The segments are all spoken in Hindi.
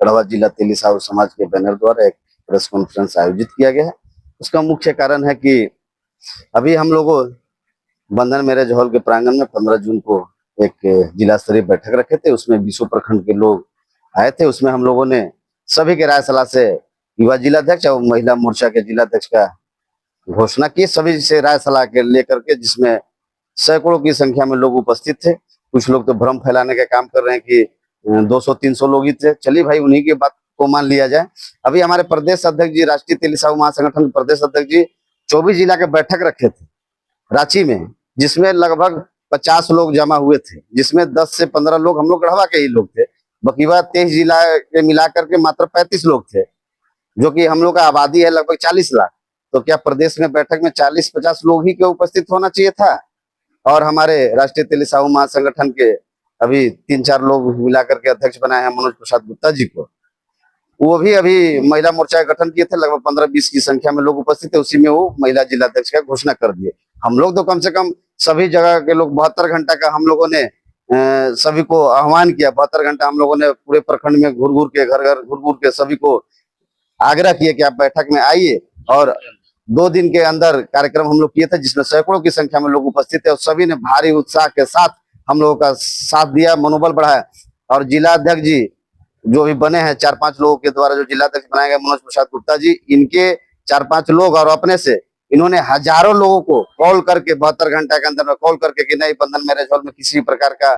गढ़वा जिला तेली साहू समाज के बैनर द्वारा एक प्रेस कॉन्फ्रेंस आयोजित किया गया है। उसका मुख्य कारण है कि अभी हम लोग बंधन मैरिज हॉल के प्रांगण में 15 जून को एक जिला स्तरीय बैठक रखे थे। उसमें 20 प्रखंड के लोग आए थे। उसमें हम लोगों ने सभी के राय सलाह से युवा जिलाध्यक्ष और महिला मोर्चा के जिलाध्यक्ष का घोषणा की, सभी से राय सलाह के लेकर के, जिसमें सैकड़ों की संख्या में लोग उपस्थित थे। कुछ लोग तो भ्रम फैलाने का काम कर रहे हैं कि 200-300 लोग ही थे। चलिए भाई, उन्हीं की बात को मान लिया जाए। अभी हमारे प्रदेश अध्यक्ष जी, राष्ट्रीय तेली साहू महासंगठन के प्रदेश अध्यक्ष जी 24 जिला के बैठक रखे थे रांची में, जिसमें लगभग 50 लोग जमा हुए थे, जिसमें 10 से 15 लोग हम लोग गढ़वा के ही लोग थे। बकीवा 23 जिला के मिलाकर के मात्र 35 लोग थे, जो कि हम लोग का आबादी है लगभग 40 लाख। तो क्या प्रदेश में बैठक में 40-50 लोग ही क्यों उपस्थित होना चाहिए था? और हमारे राष्ट्रीय तेली साहू महासंगठन के अभी 3-4 लोग मिलाकर के अध्यक्ष बनाए हैं मनोज प्रसाद गुप्ता जी को। वो भी अभी महिला मोर्चा का गठन किए थे, लगभग 15-20 की संख्या में लोग उपस्थित थे। उसी में वो महिला जिलाध्यक्ष का घोषणा कर दिए। हम लोग तो कम से कम सभी जगह के लोग 72 घंटा का हम लोगों ने सभी को आह्वान किया। 72 घंटा हम लोगों ने पूरे प्रखंड में घूर घूर के, घर घर घूर घूर के सभी को आग्रह किया कि आप बैठक में आइए। और 2 दिन के अंदर कार्यक्रम हम लोग किए थे, जिसमें सैकड़ों की संख्या में लोग उपस्थित थे और सभी ने भारी उत्साह के साथ हम लोगों का साथ दिया, मनोबल बढ़ाया। और जिला अध्यक्ष जी जो भी बने हैं, 4-5 लोगों के द्वारा जो जिला अध्यक्ष बनाए गए, मनोज प्रसाद गुप्ता जी, इनके 4-5 लोग और अपने से इन्होंने हजारों लोगों को कॉल करके 72 घंटा के अंदर में कॉल करके कि नहीं, बंधन मैरिज हॉल में किसी प्रकार का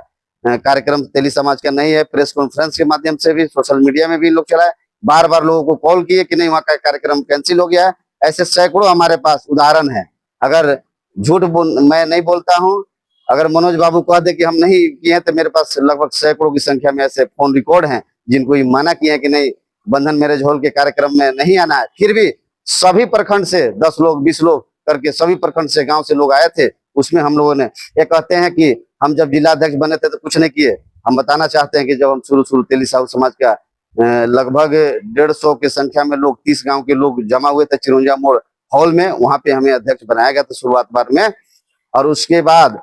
कार्यक्रम तेली समाज का नहीं है। प्रेस कॉन्फ्रेंस के माध्यम से भी, सोशल मीडिया में भी लोग चलाए, बार बार लोगों को कॉल किए कि नहीं, वहाँ का कार्यक्रम कैंसिल हो गया है। ऐसे सैकड़ों हमारे पास उदाहरण है। अगर झूठ मैं नहीं बोलता हूँ, अगर मनोज बाबू कह दे कि हम नहीं किए हैं, तो मेरे पास लगभग सैकड़ों की संख्या में ऐसे फोन रिकॉर्ड हैं जिनको ये माना किए हैं कि नहीं, बंधन मैरिज हॉल के कार्यक्रम में नहीं आना है। फिर भी सभी प्रखंड से 10 लोग 20 लोग करके सभी प्रखंड से, गांव से लोग आए थे। उसमें हम लोगों ने, ये कहते हैं कि हम जब जिलाध्यक्ष बने थे तो कुछ नहीं किए। हम बताना चाहते हैं कि जब हम शुरू तेली साहू समाज का लगभग 150 की संख्या में लोग, 30 गांव के लोग जमा हुए थे चिरौंजा मोड़ हॉल में, वहां पे हमें अध्यक्ष बनाया गया था शुरुआत बार में। और उसके बाद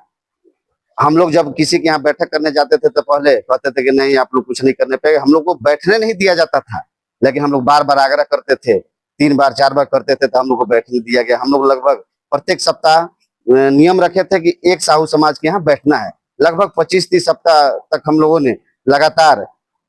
हम लोग जब किसी के यहाँ बैठक करने जाते थे तो पहले कहते थे कि नहीं, आप लोग कुछ नहीं करने पाएंगे। हम लोग को बैठने नहीं दिया जाता था, लेकिन हम लोग बार बार आग्रह करते थे, 3 बार 4 बार करते थे तो हम लोग को बैठने दिया गया। हम लोग लगभग प्रत्येक सप्ताह नियम रखे थे कि एक साहू समाज के यहाँ बैठना है। लगभग 25-30 सप्ताह तक हम लोगों ने लगातार,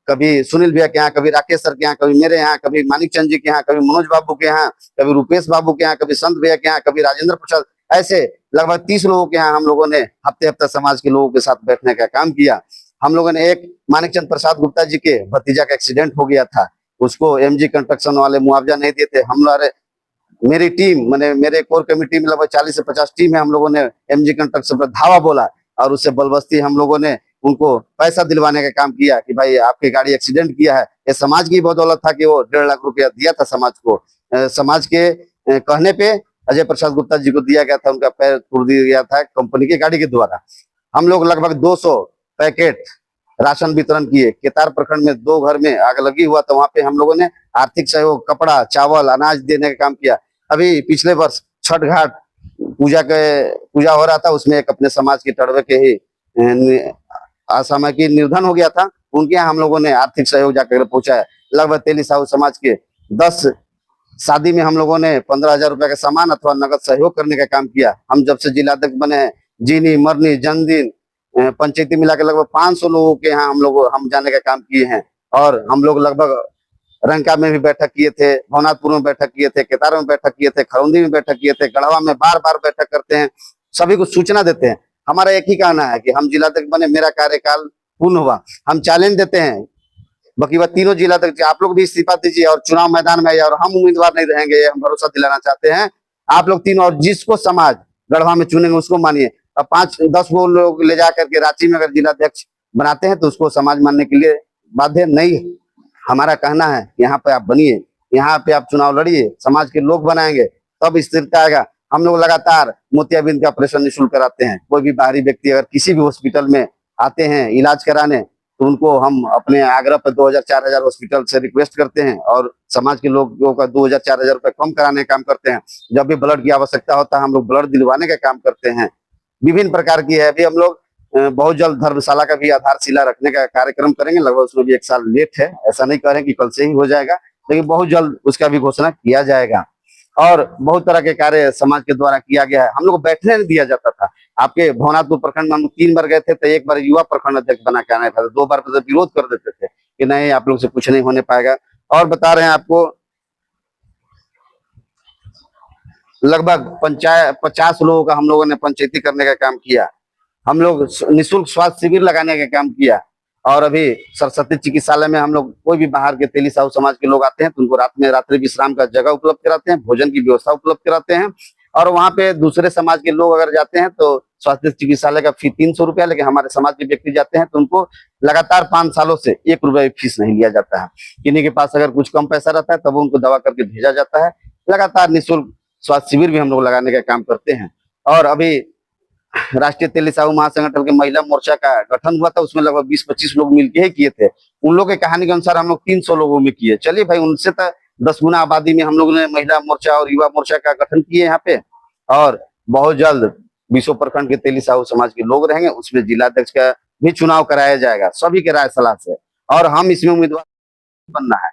कभी सुनील भैया के यहाँ, कभी राकेश सर के यहाँ, कभी मेरे यहाँ, कभी मानिक चंद जी के यहाँ, कभी मनोज बाबू के यहाँ, कभी रूपेश बाबू के यहाँ, कभी संत भैया के यहाँ, कभी राजेंद्र प्रसाद, ऐसे लगभग 30 लोगों के यहाँ हम लोगों ने हफ्ते समाज के लोगों के साथ बैठने का काम किया। हम लोगों ने एक मानिक चंद प्रसाद गुप्ता जी के भतीजा का एक्सीडेंट हो गया था, उसको एमजी कंस्ट्रक्शन वाले मुआवजा नहीं देते। हम लोग, मेरी टीम, मैंने मेरे कोर कमेटी में लगभग 40 से 50 टीम है, हम लोगों ने एमजी कंस्ट्रक्शन पर धावा बोला और उससे बलबस्ती हम लोगों ने उनको पैसा दिलवाने का काम किया कि भाई आपकी गाड़ी एक्सीडेंट किया है। ये समाज की बदौलत था कि वो 1.5 लाख रुपया दिया था समाज को। समाज के कहने पे अजय प्रसाद गुप्ता जी को दिया गया था, उनका पैर तोड़ दिया गया था कंपनी की गाड़ी के द्वारा। हम लोग लगभग 200 पैकेट राशन वितरण किए। केतार प्रखंड में 2 घर में आग लगी हुआ, तो वहां पे हम लोगों ने आर्थिक सहयोग, कपड़ा, चावल, अनाज देने का काम किया। अभी पिछले वर्ष छठ घाट पूजा हो रहा था, उसमें एक अपने समाज के टड़वे के ही असामयिक निधन हो गया था, उनके यहाँ हम लोगों ने आर्थिक सहयोग जाकर पहुंचाया। लगभग तेली साहू समाज के 10 शादी में हम लोगों ने 15,000 रुपए का सामान अथवा नगद सहयोग करने का काम किया। हम जब से जिलाध्यक्ष बने हैं, जीनी, मरनी, जन्मदिन, पंचायती मिलाकर लगभग 500 लोगों के यहाँ हम जाने का काम किए हैं। और हम लोग लगभग रंका में भी बैठक किए थे, भवनाथपुर में बैठक किए थे, केतार में बैठक किए थे, खरौंदी में बैठक किए थे, गढ़वा में बार बार बैठक करते हैं, सभी को सूचना देते हैं। हमारा एक ही कहना है कि हम जिलाध्यक्ष बने, मेरा कार्यकाल पूर्ण हुआ, हम चैलेंज देते हैं बकीवा तीनों जिलाध्यक्ष, आप लोग भी इस्तीफा दीजिए और चुनाव मैदान में आइए, और हम उम्मीदवार नहीं रहेंगे, हम भरोसा दिलाना चाहते हैं। आप लोग तीनों, और जिसको समाज गढ़वा में चुनेंगे उसको मानिए। और 5-10 वो लोग ले जाकर के रांची में अगर जिलाध्यक्ष बनाते हैं तो उसको समाज मानने के लिए बाध्य नहीं। हमारा कहना है यहाँ पे आप बनिए, यहाँ पे आप चुनाव लड़िए, समाज के लोग बनाएंगे तब स्थिरता आएगा। हम लोग लगातार मोतियाबिंद का ऑपरेशन निःशुल्क कराते हैं। कोई भी बाहरी व्यक्ति अगर किसी भी हॉस्पिटल में आते हैं इलाज कराने, तो उनको हम अपने आग्रह पर 2,000-4,000 हॉस्पिटल से रिक्वेस्ट करते हैं और समाज के लोगों का 2,000-4,000 रुपए कम कराने का काम करते हैं। जब भी ब्लड की आवश्यकता होता है हम लोग ब्लड दिलवाने का काम करते हैं। विभिन्न प्रकार की है। अभी हम लोग बहुत जल्द धर्मशाला का भी आधारशिला रखने का कार्यक्रम करेंगे। लगभग उसमें भी 1 साल लेट है, ऐसा नहीं कह रहे कि कल से ही हो जाएगा, लेकिन बहुत जल्द उसका भी घोषणा किया जाएगा। और बहुत तरह के कार्य समाज के द्वारा किया गया है। हम लोग को बैठने नहीं दिया जाता था। आपके भवनाथपुर प्रखंड में हम 3 बार गए थे, तो 1 बार युवा प्रखंड अध्यक्ष बना के आना था, 2 बार तो विरोध कर देते थे कि नहीं आप लोग से कुछ नहीं होने पाएगा। और बता रहे हैं आपको, लगभग 50 लोगों का हम लोगों ने पंचायती करने का काम किया। हम लोग निःशुल्क स्वास्थ्य शिविर लगाने का काम किया। और अभी सरस्वती चिकित्सालय में हम लोग कोई भी बाहर के तेली साहू समाज के लोग आते हैं तो उनको रात में रात्रि विश्राम का जगह उपलब्ध कराते हैं, भोजन की व्यवस्था उपलब्ध कराते हैं। और वहाँ पे दूसरे समाज के लोग अगर जाते हैं तो स्वास्थ्य चिकित्सालय का फी 300 रुपया, लेकिन हमारे समाज के व्यक्ति जाते हैं तो उनको लगातार 5 सालों से 1 रुपया फीस नहीं लिया जाता है। किन्हीं के पास अगर कुछ कम पैसा रहता है तब उनको दवा करके भेजा जाता है। लगातार निःशुल्क स्वास्थ्य शिविर भी हम लोग लगाने का काम करते हैं। और अभी राष्ट्रीय तेली साहू महासंगठन के महिला मोर्चा का गठन हुआ था, उसमें लगभग 20-25 लोग मिलके ही किए थे। उन लोगों के कहानी के अनुसार हम लोग 300 लोगों में किए। चलिए भाई, उनसे तो 10 गुना आबादी में हम लोगों ने महिला मोर्चा और युवा मोर्चा का गठन किए यहाँ पे। और बहुत जल्द 20 प्रखंड के तेली साहू समाज के लोग रहेंगे, उसमें जिलाध्यक्ष का भी चुनाव कराया जाएगा सभी के राय सलाह से, और हम इसमें उम्मीदवार बनना है।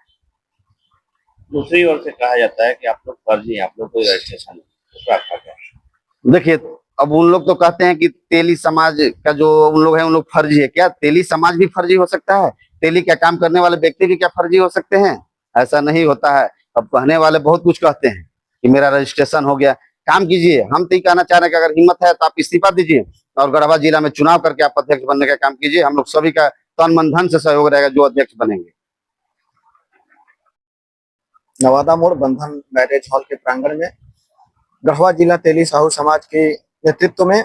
दूसरी ओर से कहा जाता है कि आप लोग फर्जी, आप लोग कोई रजिस्ट्रेशन नहीं। देखिए, अब उन लोग तो कहते हैं कि तेली समाज का जो उन लोग हैं उन लोग फर्जी है। क्या तेली समाज भी फर्जी हो सकता है? तेली का काम करने वाले व्यक्ति भी क्या फर्जी हो सकते हैं? ऐसा नहीं होता है। अब कहने वाले बहुत कुछ कहते हैं कि मेरा रजिस्ट्रेशन हो गया। काम कीजिए। हम तो ये कहना चाह रहे हैं कि अगर हिम्मत है तो आप इस्तीफा दीजिए और गढ़वा जिला में चुनाव करके आप अध्यक्ष बनने का काम कीजिए। हम लोग सभी का तन मन धन से सहयोग रहेगा जो अध्यक्ष बनेंगे। नवादा मोड़ बंधन मैरिज हॉल के प्रांगण में गढ़वा जिला तेली साहू समाज के नेतृत्व में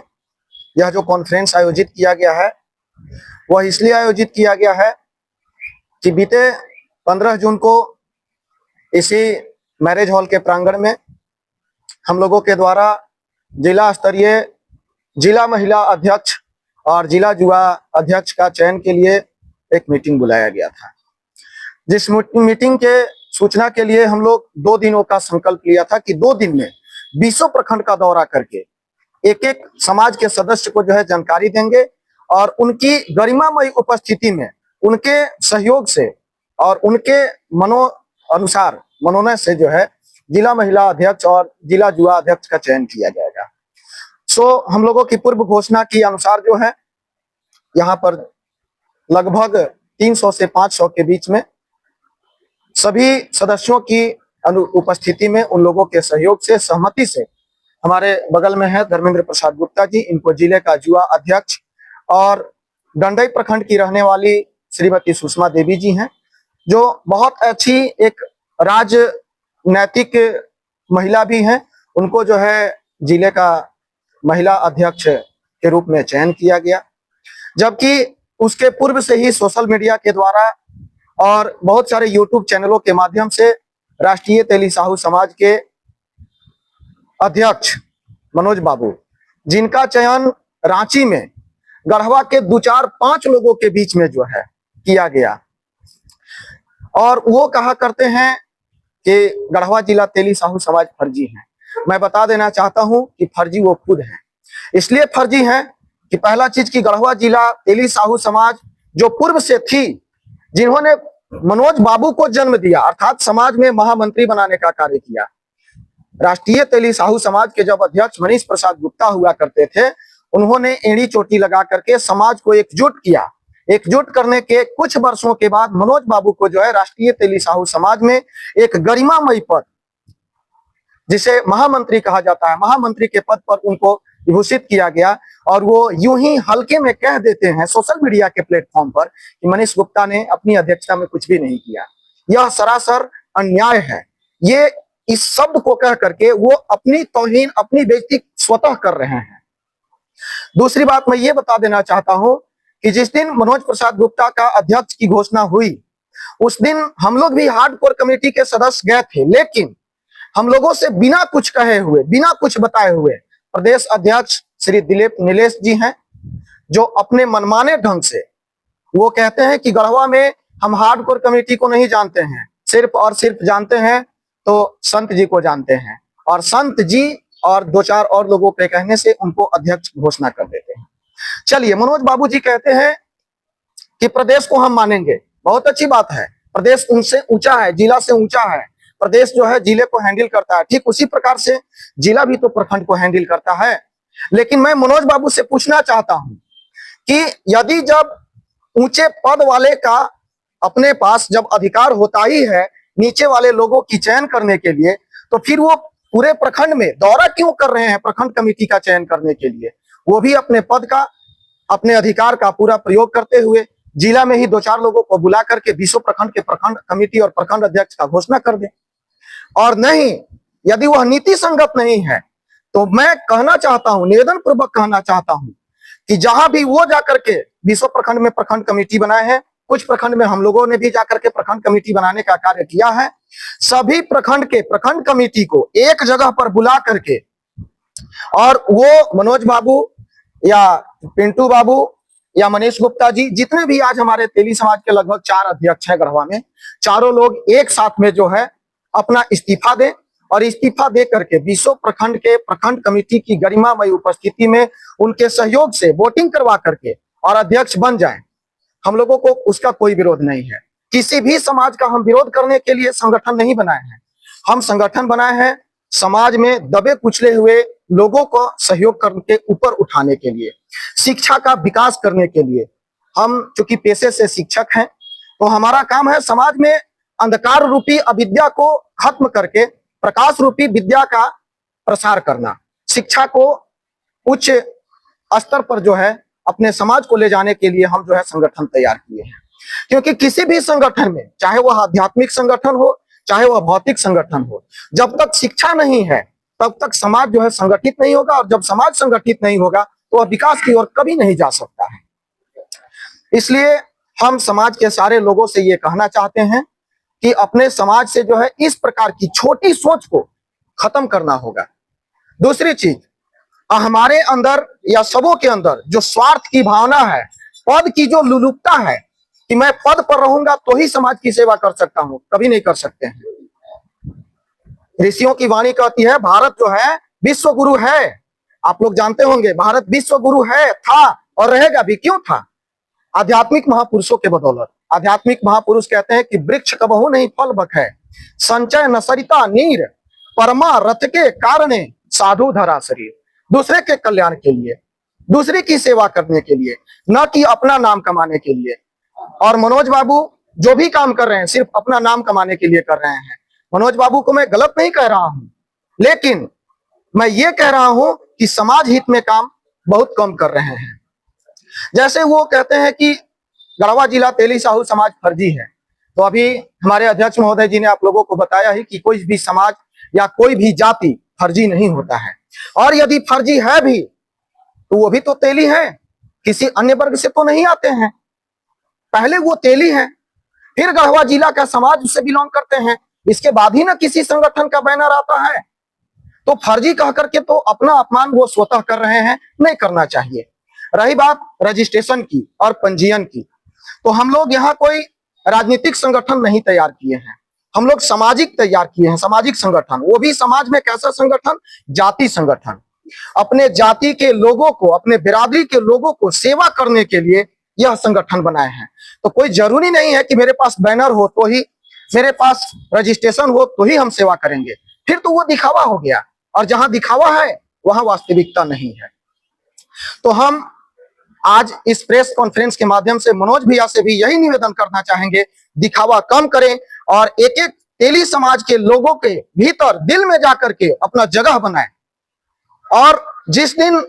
यह जो कॉन्फ्रेंस आयोजित किया गया है वह इसलिए आयोजित किया गया है कि बीते 15 जून को इसी मैरिज हॉल के प्रांगण में हम लोगों के द्वारा जिला स्तरीय जिला महिला अध्यक्ष और जिला युवा अध्यक्ष का चयन के लिए एक मीटिंग बुलाया गया था। जिस मीटिंग के सूचना के लिए हम लोग 2 दिनों का संकल्प लिया था कि 2 दिन में 20 प्रखंड का दौरा करके एक एक समाज के सदस्य को जो है जानकारी देंगे और उनकी गरिमामयी उपस्थिति में उनके सहयोग से और उनके मनोनय से जो है जिला महिला अध्यक्ष और जिला युवा अध्यक्ष का चयन किया जाएगा। हम लोगों की पूर्व घोषणा के अनुसार जो है यहाँ पर लगभग 300 से 500 के बीच में सभी सदस्यों की उपस्थिति में उन लोगों के सहयोग से सहमति से हमारे बगल में है धर्मेंद्र प्रसाद गुप्ता जी, इनको जिले का युवा अध्यक्ष, और डंडई प्रखंड की रहने वाली श्रीमती सुषमा देवी जी हैं जो बहुत अच्छी एक राजनैतिक महिला भी हैं। उनको जो है जिले का महिला अध्यक्ष के रूप में चयन किया गया। जबकि उसके पूर्व से ही सोशल मीडिया के द्वारा और बहुत सारे यूट्यूब चैनलों के माध्यम से राष्ट्रीय तेली साहू समाज के अध्यक्ष मनोज बाबू, जिनका चयन रांची में गढ़वा के 2-4-5 लोगों के बीच में जो है किया गया, और वो कहा करते हैं कि गढ़वा जिला तेली साहू समाज फर्जी है। मैं बता देना चाहता हूं कि फर्जी वो खुद है। इसलिए फर्जी है कि पहला चीज की गढ़वा जिला तेली साहू समाज जो पूर्व से थी, जिन्होंने मनोज बाबू को जन्म दिया अर्थात समाज में महामंत्री बनाने का कार्य किया। राष्ट्रीय तेली साहू समाज के जब अध्यक्ष मनीष प्रसाद गुप्ता हुआ करते थे, उन्होंने एड़ी चोटी लगा करके समाज को एकजुट किया। एकजुट करने के कुछ वर्षों के बाद मनोज बाबू को जो है राष्ट्रीय तेली साहू समाज में एक गरिमामयी पद, जिसे महामंत्री कहा जाता है, महामंत्री के पद पर उनको विभूषित किया गया। और वो यूं ही हल्के में कह देते हैं सोशल मीडिया के प्लेटफॉर्म पर कि मनीष गुप्ता ने अपनी अध्यक्षता में कुछ भी नहीं किया। यह सरासर अन्याय है। ये इस शब्द को कह करके वो अपनी तौहीन, अपनी बेइज्जती स्वतः कर रहे हैं। दूसरी बात मैं ये बता देना चाहता हूं कि जिस दिन मनोज प्रसाद गुप्ता का अध्यक्ष की घोषणा हुई, उस दिन हम लोग भी हार्डकोर कमेटी के सदस्य गए थे, लेकिन हम लोगों से बिना कुछ कहे हुए, बिना कुछ बताए हुए प्रदेश अध्यक्ष श्री दिलीप नीलेश जी हैं, जो अपने मनमाने ढंग से वो कहते हैं कि गढ़वा में हम हार्डकोर कमेटी को नहीं जानते हैं, सिर्फ और सिर्फ जानते हैं तो संत जी को जानते हैं, और संत जी और 2-4 और लोगों के कहने से उनको अध्यक्ष घोषणा कर देते हैं। चलिए, मनोज बाबू जी कहते हैं कि प्रदेश को हम मानेंगे। बहुत अच्छी बात है, प्रदेश उनसे ऊंचा है, जिला से ऊंचा है। प्रदेश जो है जिले को हैंडल करता है, ठीक उसी प्रकार से जिला भी तो प्रखंड को हैंडल करता है। लेकिन मैं मनोज बाबू से पूछना चाहता हूं कि यदि जब ऊंचे पद वाले का अपने पास जब अधिकार होता ही है नीचे वाले लोगों की चयन करने के लिए, तो फिर वो पूरे प्रखंड में दौरा क्यों कर रहे हैं प्रखंड कमेटी का चयन करने के लिए? वो भी अपने पद का, अपने अधिकार का पूरा प्रयोग करते हुए जिला में ही 2-4 लोगों को बुला करके 20 प्रखंड के प्रखंड कमेटी और प्रखंड अध्यक्ष का घोषणा कर दे। और नहीं, यदि वह नीति संगत नहीं है तो मैं कहना चाहता हूं, निवेदन पूर्वक कहना चाहता हूं कि जहां भी वो जाकर के 20 प्रखंड में प्रखंड कमेटी बनाए हैं, कुछ प्रखंड में हम लोगों ने भी जाकर के प्रखंड कमेटी बनाने का कार्य किया है, सभी प्रखंड के प्रखंड कमेटी को एक जगह पर बुला करके, और वो मनोज बाबू या पिंटू बाबू या मनीष गुप्ता जी, जितने भी आज हमारे तेली समाज के लगभग 4 अध्यक्ष हैं गढ़वा में, चारों लोग एक साथ में जो है अपना इस्तीफा दें और इस्तीफा दे करके 20 प्रखंड के प्रखंड कमेटी की गरिमामय उपस्थिति में उनके सहयोग से वोटिंग करवा करके और अध्यक्ष बन जाएं। हम लोगों को उसका कोई विरोध नहीं है। किसी भी समाज का हम विरोध करने के लिए संगठन नहीं बनाए हैं। हम संगठन बनाए हैं समाज में दबे कुचले हुए लोगों को सहयोग करके ऊपर उठाने के लिए, शिक्षा का विकास करने के लिए। हम चूंकि पेशे से शिक्षक हैं तो हमारा काम है समाज में अंधकार रूपी अविद्या को खत्म करके प्रकाश रूपी विद्या का प्रसार करना, शिक्षा को उच्च स्तर पर जो है अपने समाज को ले जाने के लिए हम जो है संगठन तैयार किए हैं। क्योंकि किसी भी संगठन में, चाहे वह आध्यात्मिक संगठन हो चाहे वह भौतिक संगठन हो, जब तक शिक्षा नहीं है तब तक समाज जो है संगठित नहीं होगा, और जब समाज संगठित नहीं होगा तो वह विकास की ओर कभी नहीं जा सकता है। इसलिए हम समाज के सारे लोगों से ये कहना चाहते हैं कि अपने समाज से जो है इस प्रकार की छोटी सोच को खत्म करना होगा। दूसरी चीज, हमारे अंदर या सबों के अंदर जो स्वार्थ की भावना है, पद की जो लुलुपता है कि मैं पद पर रहूंगा तो ही समाज की सेवा कर सकता हूं, कभी नहीं कर सकते हैं। ऋषियों की वाणी कहती है भारत जो है विश्व गुरु है। आप लोग जानते होंगे भारत विश्व गुरु है, था और रहेगा भी। क्यों था? आध्यात्मिक महापुरुषों के बदौलत। आध्यात्मिक महापुरुष कहते हैं कि वृक्ष कबहू नहीं फल बखै, संचय न सरिता नीर, परमा रथ के कारणे साधु धरा शरीर। दूसरे के कल्याण के लिए, दूसरे की सेवा करने के लिए, न कि अपना नाम कमाने के लिए। और मनोज बाबू जो भी काम कर रहे हैं सिर्फ अपना नाम कमाने के लिए कर रहे हैं। मनोज बाबू को मैं गलत नहीं कह रहा हूं, लेकिन मैं ये कह रहा हूं कि समाज हित में काम बहुत कम कर रहे हैं। जैसे वो कहते हैं कि गढ़वा जिला तेली साहू समाज फर्जी है, तो अभी हमारे अध्यक्ष महोदय जी ने आप लोगों को बताया ही कि कोई भी समाज या कोई भी जाति फर्जी नहीं होता है। और यदि फर्जी है भी तो वो भी तो तेली है, किसी अन्य वर्ग से तो नहीं आते हैं। पहले वो तेली है, फिर गढ़वा जिला का समाज से बिलोंग करते हैं, इसके बाद ही ना किसी संगठन का बैनर आता है। तो फर्जी कह करके तो अपना अपमान वो स्वतः कर रहे हैं, नहीं करना चाहिए। रही बात रजिस्ट्रेशन की और पंजीयन की, तो हम लोग यहाँ कोई राजनीतिक संगठन नहीं तैयार किए हैं, हम लोग सामाजिक तैयार किए हैं, सामाजिक संगठन। वो भी समाज में कैसा संगठन? जाति संगठन। अपने जाति के लोगों को, अपने बिरादरी के लोगों को सेवा करने के लिए यह संगठन बनाए हैं। तो कोई जरूरी नहीं है कि मेरे पास बैनर हो तो ही, मेरे पास रजिस्ट्रेशन हो तो ही हम सेवा करेंगे, फिर तो वो दिखावा हो गया। और जहां दिखावा है वहां वास्तविकता नहीं है। तो हम आज इस प्रेस कॉन्फ्रेंस के माध्यम से मनोज भैया से भी यही निवेदन करना चाहेंगे, दिखावा कम करें और एक एक तेली समाज के लोगों के भीतर दिल में जाकर के अपना जगह बनाएं। और जिस दिन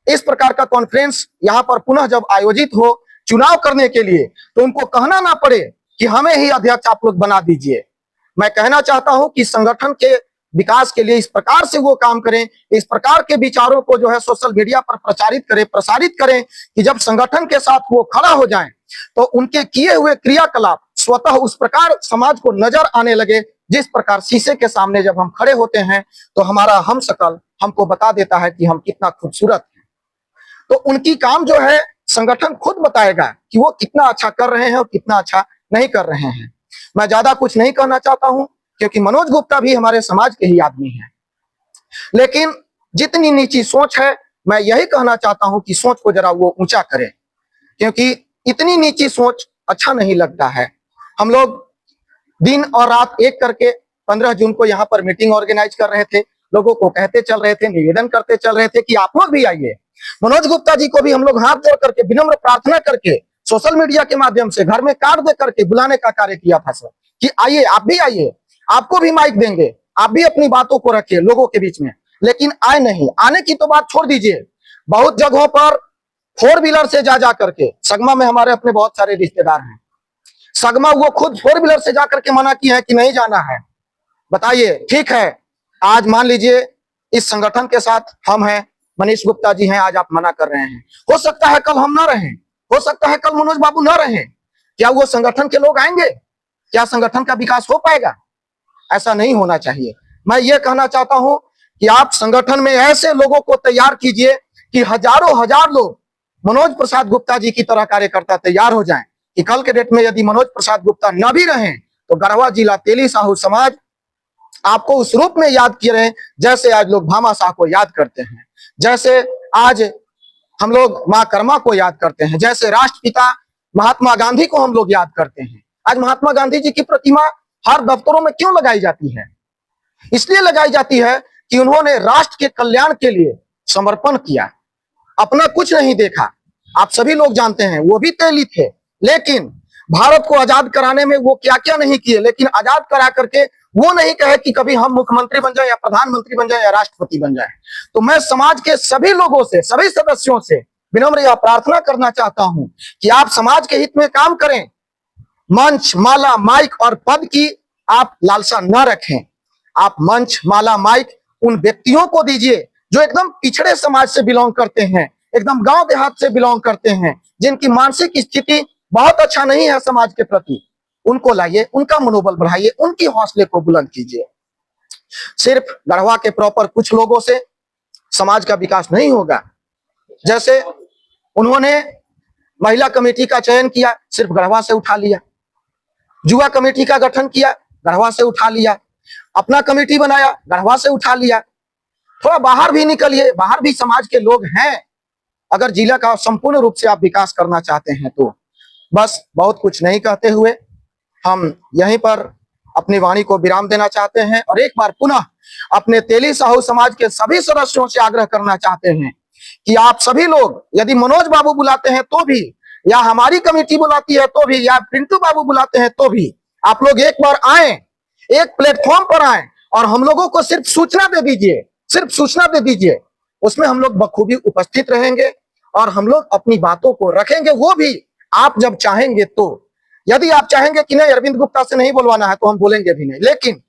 इस प्रकार का कॉन्फ्रेंस यहाँ पर पुनः जब आयोजित हो चुनाव करने के लिए, तो उनको कहना ना पड़े कि हमें ही अध्यक्ष आप लोग बना दीजिए। मैं कहना चाहता हूं कि संगठन के विकास के लिए इस प्रकार से वो काम करें, इस प्रकार के विचारों को जो है सोशल मीडिया पर प्रसारित करें कि जब संगठन के साथ वो खड़ा हो जाएं तो उनके किए हुए क्रियाकलाप स्वतः उस प्रकार समाज को नजर आने लगे, जिस प्रकार शीशे के सामने जब हम खड़े होते हैं तो हमारा हम शकल हमको बता देता है कि हम कितना खूबसूरत हैं। तो उनकी काम जो है संगठन खुद बताएगा कि वो कितना अच्छा कर रहे हैं और कितना अच्छा नहीं कर रहे हैं। मैं ज्यादा कुछ नहीं कहना चाहता हूं, क्योंकि मनोज गुप्ता भी हमारे समाज के ही आदमी हैं, लेकिन जितनी नीची सोच है मैं यही कहना चाहता हूं कि सोच को जरा वो ऊंचा करें, क्योंकि इतनी नीची सोच अच्छा नहीं लगता है। हम लोग दिन और रात एक करके 15 जून को यहाँ पर मीटिंग ऑर्गेनाइज कर रहे थे, लोगों को कहते चल रहे थे, निवेदन करते चल रहे थे कि आप लोग भी आइए। मनोज गुप्ता जी को भी हम लोग हाथ जोड़ करके विनम्र प्रार्थना करके सोशल मीडिया के माध्यम से घर में कार्ड दे करके बुलाने का कार्य किया था सर, कि आइए, आप भी आइए, आपको भी माइक देंगे, आप भी अपनी बातों को रखिए लोगों के बीच में। लेकिन आए नहीं। आने की तो बात छोड़ दीजिए, बहुत जगहों पर 4 व्हीलर से जा करके, सगमा में हमारे अपने बहुत सारे रिश्तेदार हैं, सगमा वो खुद 4 व्हीलर से जाकर के मना किया है कि नहीं जाना है। बताइए, ठीक है, आज मान लीजिए इस संगठन के साथ हम हैं, मनीष गुप्ता जी हैं, आज आप मना कर रहे हैं, हो सकता है कल हम ना रहें, हो सकता है कल मनोज बाबू ना रहें, क्या वो संगठन के लोग आएंगे? क्या संगठन का विकास हो पाएगा? ऐसा नहीं होना चाहिए। मैं ये कहना चाहता हूं कि आप संगठन में ऐसे लोगों को तैयार कीजिए कि हजारों हजार लोग मनोज प्रसाद गुप्ता जी की तरह कार्यकर्ता तैयार हो जाएं, कि कल के डेट में यदि मनोज प्रसाद गुप्ता न भी रहें तो गढ़वा जिला तेली साहू समाज आपको उस रूप में याद किए रहे जैसे आज लोग भामा शाह को याद करते हैं, जैसे आज हम लोग मां कर्मा को याद करते हैं, जैसे राष्ट्रपिता महात्मा गांधी को हम लोग याद करते हैं। आज महात्मा गांधी जी की प्रतिमा हर दफ्तरों में क्यों लगाई जाती है? इसलिए लगाई जाती है कि उन्होंने राष्ट्र के कल्याण के लिए समर्पण किया, अपना कुछ नहीं देखा। आप सभी लोग जानते हैं, वो भी तेली थे, लेकिन भारत को आजाद कराने में वो क्या क्या नहीं किए, लेकिन आजाद करा करके वो नहीं कहे कि कभी हम मुख्यमंत्री बन जाए या प्रधानमंत्री बन जाए या राष्ट्रपति बन जाए। तो मैं समाज के सभी लोगों से, सभी सदस्यों से विनम्र यह प्रार्थना करना चाहता हूं कि आप समाज के हित में काम करें। मंच, माला, माइक और पद की आप लालसा न रखें। आप मंच, माला, माइक उन व्यक्तियों को दीजिए जो एकदम पिछड़े समाज से बिलोंग करते हैं, एकदम गांव देहात से बिलोंग करते हैं, जिनकी मानसिक स्थिति बहुत अच्छा नहीं है समाज के प्रति। उनको लाइए, उनका मनोबल बढ़ाइए, उनकी हौसले को बुलंद कीजिए। सिर्फ गढ़वा के प्रॉपर कुछ लोगों से समाज का विकास नहीं होगा। जैसे उन्होंने महिला कमेटी का चयन किया, सिर्फ गढ़वा से उठा लिया। युवा कमेटी का गठन किया, गढ़वा से उठा लिया। अपना कमेटी बनाया, गढ़वा से उठा लिया। थोड़ा बाहर भी निकलिए, बाहर भी समाज के लोग हैं। अगर जिला का संपूर्ण रूप से आप विकास करना चाहते हैं तो बस बहुत कुछ नहीं कहते हुए हम यहीं पर अपनी वाणी को विराम देना चाहते हैं और एक बार पुनः अपने तेली साहू समाज के सभी सदस्यों से आग्रह करना चाहते हैं कि आप सभी लोग यदि मनोज बाबू बुलाते हैं तो भी, या हमारी कमेटी बुलाती है तो भी, या पिंटू बाबू बुलाते हैं तो भी, आप लोग एक बार आए, एक प्लेटफॉर्म पर आए और हम लोगों को सिर्फ सूचना दे दीजिए, सिर्फ सूचना दे दीजिए। उसमें हम लोग बखूबी उपस्थित रहेंगे और हम लोग अपनी बातों को रखेंगे, वो भी आप जब चाहेंगे तो। यदि आप चाहेंगे कि नहीं अरविंद गुप्ता से नहीं बोलवाना है तो हम बोलेंगे भी नहीं, लेकिन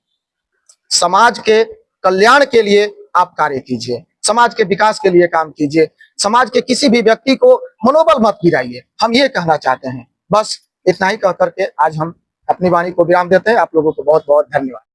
समाज के कल्याण के लिए आप कार्य कीजिए, समाज के विकास के लिए काम कीजिए, समाज के किसी भी व्यक्ति को मनोबल मत गिराइए। हम ये कहना चाहते हैं। बस इतना ही कह करके आज हम अपनी वाणी को विराम देते हैं। आप लोगों को बहुत बहुत धन्यवाद।